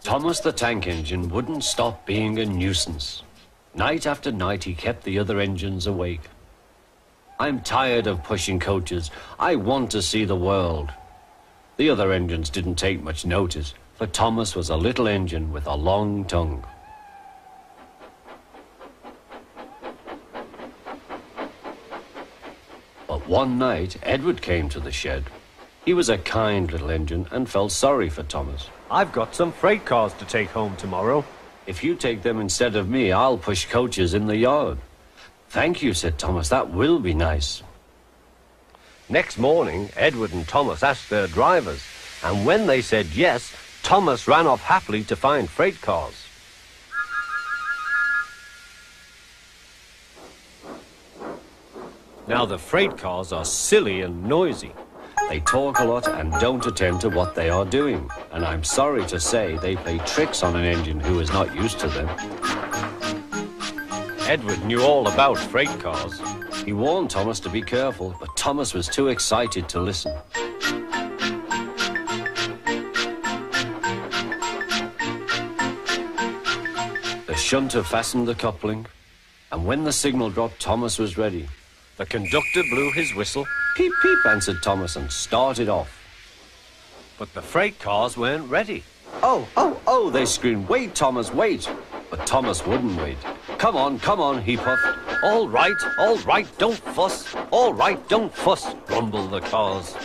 Thomas the tank engine wouldn't stop being a nuisance. Night after night he kept the other engines awake. I'm tired of pushing coaches. I want to see the world. The other engines didn't take much notice, for Thomas was a little engine with a long tongue. But one night, Edward came to the shed. He was a kind little engine and felt sorry for Thomas. I've got some freight cars to take home tomorrow. If you take them instead of me, I'll push coaches in the yard. Thank you, said Thomas. That will be nice. Next morning, Edward and Thomas asked their drivers, and when they said yes, Thomas ran off happily to find freight cars. Now the freight cars are silly and noisy. They talk a lot and don't attend to what they are doing. And I'm sorry to say they play tricks on an engine who is not used to them. Edward knew all about freight cars. He warned Thomas to be careful, but Thomas was too excited to listen. The shunter fastened the coupling, and when the signal dropped, Thomas was ready. The conductor blew his whistle. Peep, peep, answered Thomas and started off. But the freight cars weren't ready. Oh, oh, oh, they screamed, wait, Thomas, wait. But Thomas wouldn't wait. Come on, he puffed. All right, don't fuss. All right, don't fuss, grumbled the cars.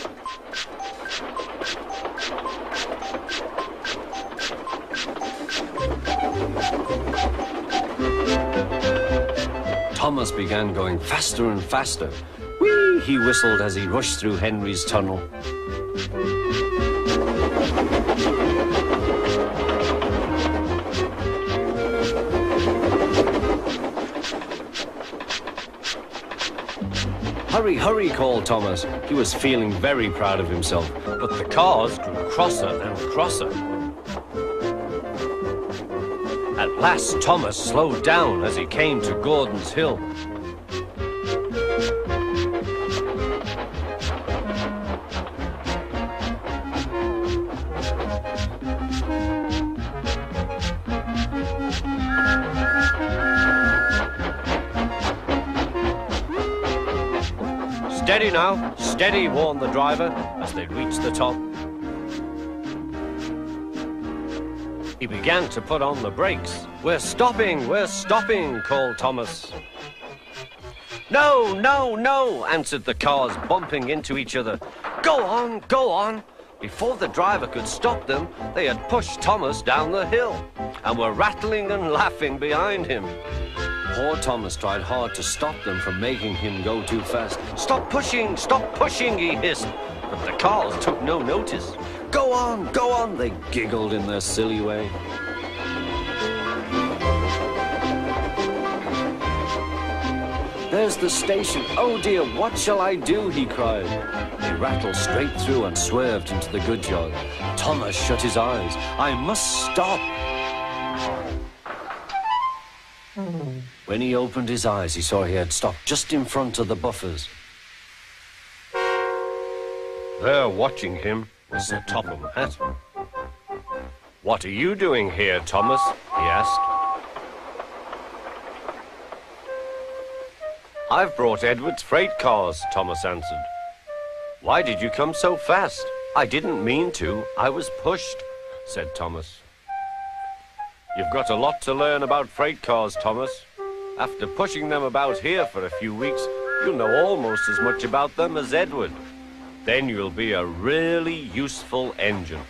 Thomas began going faster and faster. Whee! He whistled as he rushed through Henry's tunnel. Hurry, hurry, called Thomas. He was feeling very proud of himself. But the cars grew crosser and crosser. At last, Thomas slowed down as he came to Gordon's Hill. Steady now, steady, warned the driver as they reached the top. He began to put on the brakes. We're stopping, called Thomas. No, no, no, answered the cars, bumping into each other. Go on, go on. Before the driver could stop them, they had pushed Thomas down the hill and were rattling and laughing behind him. Poor Thomas tried hard to stop them from making him go too fast. Stop pushing, he hissed. But the cars took no notice. Go on, they giggled in their silly way. There's the station. Oh dear, what shall I do? He cried. They rattled straight through and swerved into the goods yard. Thomas shut his eyes. I must stop. When he opened his eyes, he saw he had stopped just in front of the buffers. There, watching him, was the Topham Hatt. What are you doing here, Thomas? He asked. I've brought Edward's freight cars, Thomas answered. Why did you come so fast? I didn't mean to. I was pushed, said Thomas. You've got a lot to learn about freight cars, Thomas. After pushing them about here for a few weeks, you'll know almost as much about them as Edward. Then you'll be a really useful engine.